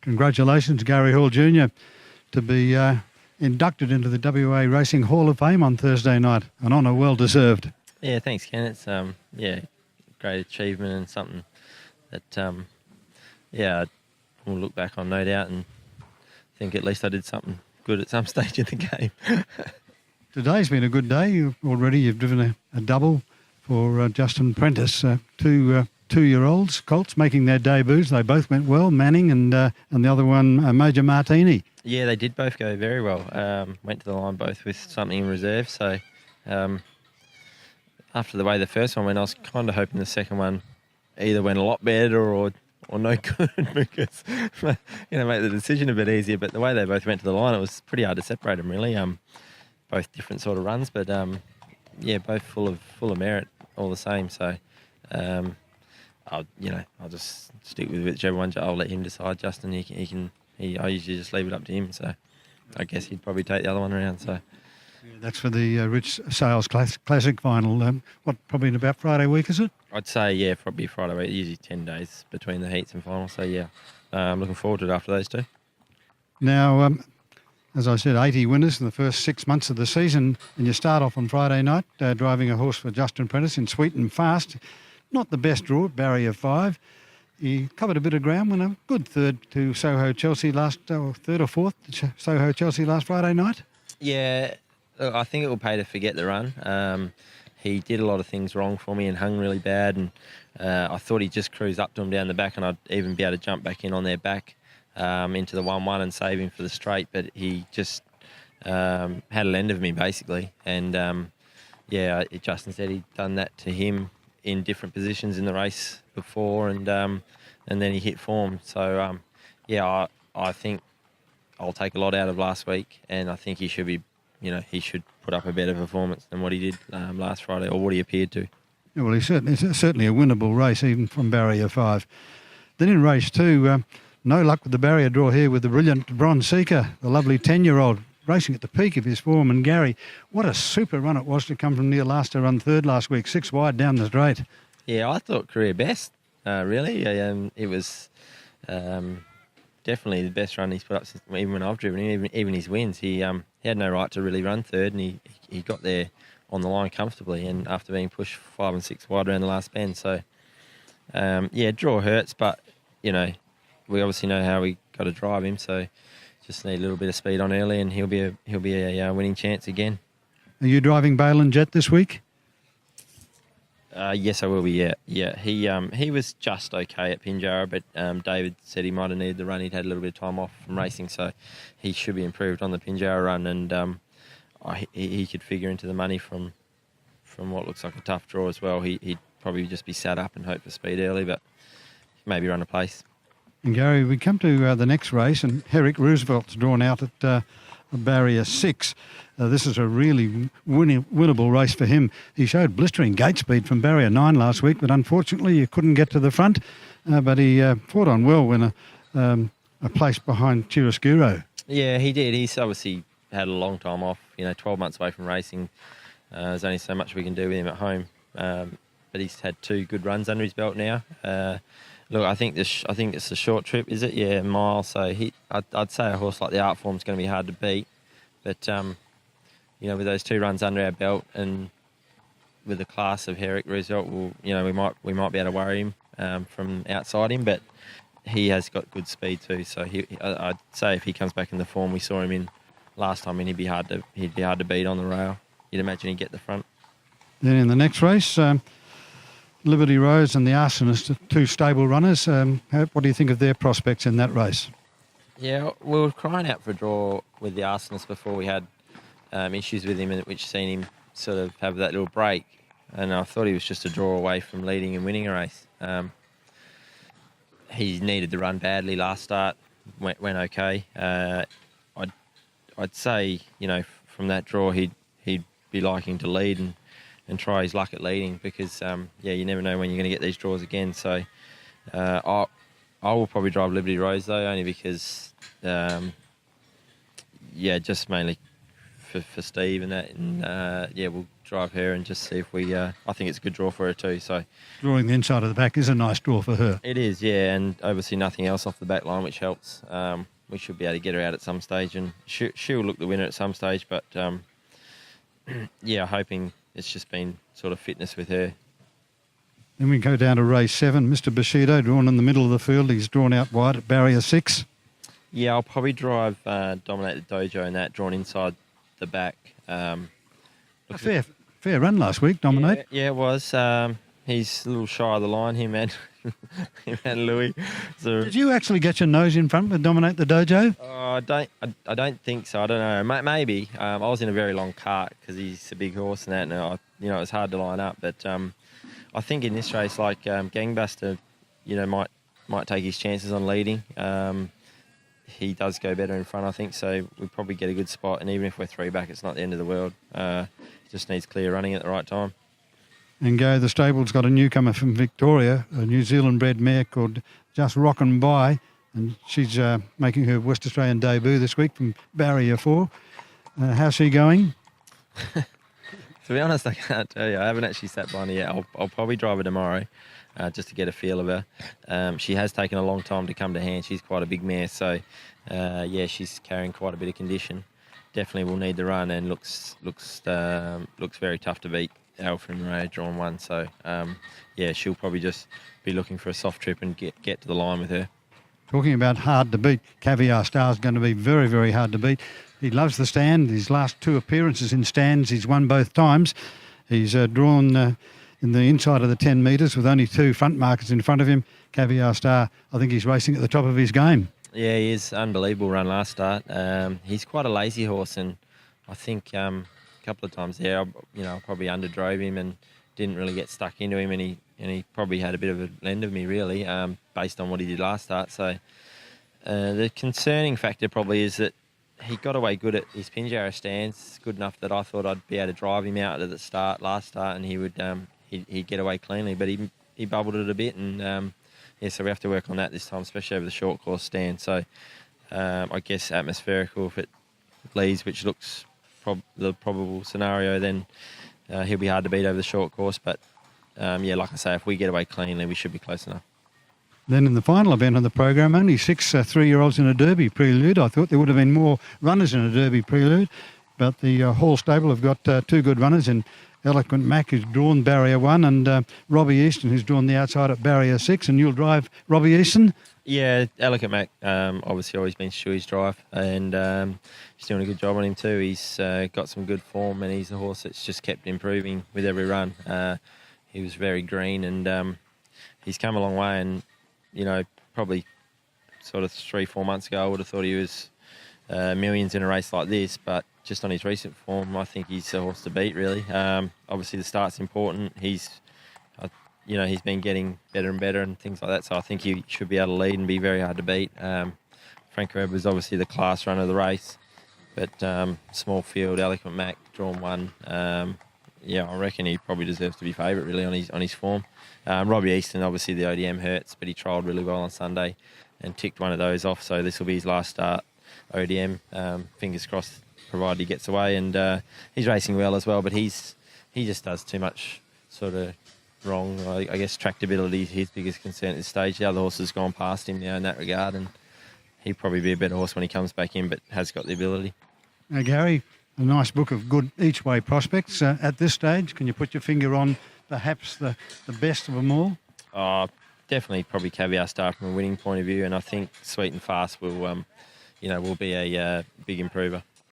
Congratulations, Gary Hall Jr., to be inducted into the WA Racing Hall of Fame on Thursday night. An honour well deserved. Yeah, thanks, Ken. It's great achievement and something that we'll look back on, no doubt, and think at least I did something good at some stage in the game. Today's been a good day. You've driven a double for Justin Prentice, two 2-year-olds, colts, making their debuts. They both went well, Manning and the other one, Major Martini. Yeah, they did both go very well. Went to the line both with something in reserve. So after the way the first one went, I was kind of hoping the second one either went a lot better or no good because, make the decision a bit easier. But the way they both went to the line, it was pretty hard to separate them, really. Both different sort of runs, but both full of merit, all the same. So, I'll just stick with whichever one. I'll let him decide. Justin, I usually just leave it up to him. So, I guess he'd probably take the other one around. So. Yeah, that's for the Rich Sales Classic final. Probably in about Friday week, is it? I'd say, probably Friday week. Usually 10 days between the heats and finals. So, I'm looking forward to it after those two. Now, as I said, 80 winners in the first 6 months of the season, and you start off on Friday night driving a horse for Justin Prentice in Sweet and Fast. Not the best draw, barrier 5. He covered a bit of ground, won a good third to Soho Chelsea third or fourth to Soho Chelsea last Friday night. Yeah, look, I think it will pay to forget the run. He did a lot of things wrong for me and hung really bad, and I thought he'd just cruise up to him down the back and I'd even be able to jump back in on their back into the 1-1 and save him for the straight, but he just had a lend of me basically, and Justin said he'd done that to him in different positions in the race before, and then he hit form. So I think I'll take a lot out of last week, and I think he should be, he should put up a better performance than what he did last Friday, or what he appeared to. Yeah, well, it's certainly a winnable race, even from barrier 5. Then in race 2, no luck with the barrier draw here with the brilliant Bronze Seeker, the lovely 10-year-old, racing at the peak of his form. And Gary, what a super run it was to come from near last to run third last week, 6 wide down the straight. Yeah, I thought career best, really. It was definitely the best run he's put up since, even when I've driven him, even his wins. He had no right to really run third, and he got there on the line comfortably, and after being pushed 5 and 6 wide around the last bend. So, draw hurts, but, we obviously know how we got to drive him, so just need a little bit of speed on early, and he'll be a winning chance again. Are you driving Boland Jet this week? Yes, I will be. Yeah. He was just okay at Pinjarra, but David said he might have needed the run. He'd had a little bit of time off from racing, so he should be improved on the Pinjarra run, and he could figure into the money from what looks like a tough draw as well. He'd probably just be sat up and hope for speed early, but maybe run a place. And Gary, we come to the next race, and Herrick Roosevelt's drawn out at barrier 6. This is a really winnable race for him. He showed blistering gate speed from barrier 9 last week, but unfortunately he couldn't get to the front. But he fought on well when a place behind Chiaroscuro. Yeah, he did. He's obviously had a long time off, 12 months away from racing. There's only so much we can do with him at home. But he's had 2 good runs under his belt now. Look, I think it's a short trip, is it? Yeah, a mile. So I'd say a horse like the Art Form's going to be hard to beat. But with those 2 runs under our belt, and with the class of Herrick Roosevelt, we might be able to worry him from outside him. But he has got good speed too. So I'd say if he comes back in the form we saw him in last time, he'd be hard to beat on the rail. You'd imagine he'd get the front. Then in the next race, Liberty Rose and the Arsonist, 2 stable runners. What do you think of their prospects in that race? Yeah, we were crying out for a draw with the Arsonist before we had issues with him, which seen him sort of have that little break. And I thought he was just a draw away from leading and winning a race. He needed the run badly last start, went okay. I'd say, from that draw he'd be liking to lead and try his luck at leading, because you never know when you're going to get these draws again. So I will probably drive Liberty Rose though, only because just mainly for Steve and that. And yeah, we'll drive her and just see if we. I think it's a good draw for her too. So Drawing the inside of the back is a nice draw for her. it is, yeah, and obviously nothing else off the back line, which helps. We should be able to get her out at some stage, and she'll look the winner at some stage. But yeah, hoping it's just been sort of fitness with her. Then we go down to race 7. Mr. Bushido drawn in the middle of the field. He's drawn out wide at barrier 6. Yeah, I'll probably drive Dominate the Dojo and that, drawn inside the back. A fair run last week, Dominate. Yeah, it was. He's a little shy of the line, him and Louis. So, Did you actually get your nose in front with Dominate the Dojo? I don't think so. I don't know. Maybe. I was in a very long cart because he's a big horse and that, and it was hard to line up. But I think in this race, like Gangbuster, might take his chances on leading. He does go better in front, I think, so we probably get a good spot. And even if we're 3 back, it's not the end of the world. Just needs clear running at the right time. And the stable's got a newcomer from Victoria, a New Zealand-bred mare called Just Rockin' By, and she's making her West Australian debut this week from barrier 4. How's she going? To be honest, I can't tell you. I haven't actually sat behind her yet. I'll probably drive her tomorrow just to get a feel of her. She has taken a long time to come to hand. She's quite a big mare, so yeah, she's carrying quite a bit of condition. Definitely will need the run, and looks very tough to beat. Alpha and Ray drawn 1, so yeah, she'll probably just be looking for a soft trip and get to the line with her. Talking about hard to beat, Caviar Star is going to be very, very hard to beat. He loves the stand. His last 2 appearances in stands, he's won both times. He's drawn in the inside of the 10 metres with only 2 front markers in front of him. Caviar Star, I think he's racing at the top of his game. Yeah, he is. Unbelievable run last start. He's quite a lazy horse, and I think a couple of times there, I probably underdrove him and didn't really get stuck into him, and he probably had a bit of a lend of me, really, based on what he did last start. So the concerning factor probably is that he got away good at his Pinjarra stance, good enough that I thought I'd be able to drive him out at the last start, and he would he'd get away cleanly, but he bubbled it a bit, and yeah, so we have to work on that this time, especially over the short course stand. So I guess atmospherical, if it leads, which looks the probable scenario, then he'll be hard to beat over the short course. But yeah, like I say, if we get away cleanly, we should be close enough. Then in the final event on the program, only 6 3-year-olds in a Derby Prelude. I thought there would have been more runners in a Derby Prelude, but the Hall stable have got 2 good runners in Eloquent Mac, who's drawn barrier 1, and Robbie Easton, who's drawn the outside at barrier 6. And you'll drive Robbie Easton? Yeah, Eloquent Mac, obviously always been Shuey's drive, and he's doing a good job on him too. He's got some good form, and he's a horse that's just kept improving with every run. He was very green, and he's come a long way, and probably sort of 3-4 months ago, I would have thought he was millions in a race like this, but just on his recent form, I think he's a horse to beat, really. Obviously, the start's important. He's been getting better and better and things like that, so I think he should be able to lead and be very hard to beat. Frank Webb was obviously the class runner of the race, but small field, Eloquent Mac, drawn 1. Yeah, I reckon he probably deserves to be favourite, really, on his form. Robbie Easton, obviously the ODM hurts, but he trialled really well on Sunday and ticked one of those off, so this will be his last start ODM. Fingers crossed, provided he gets away, and he's racing well as well, but he just does too much sort of wrong. I guess tractability is his biggest concern at this stage. The other horse has gone past him now in that regard, and he'd probably be a better horse when he comes back in, but has got the ability. Now, Gary, a nice book of good each-way prospects. At this stage, can you put your finger on perhaps the best of them all? Definitely probably Caviar Star from a winning point of view, and I think Sweet and Fast will be a big improver.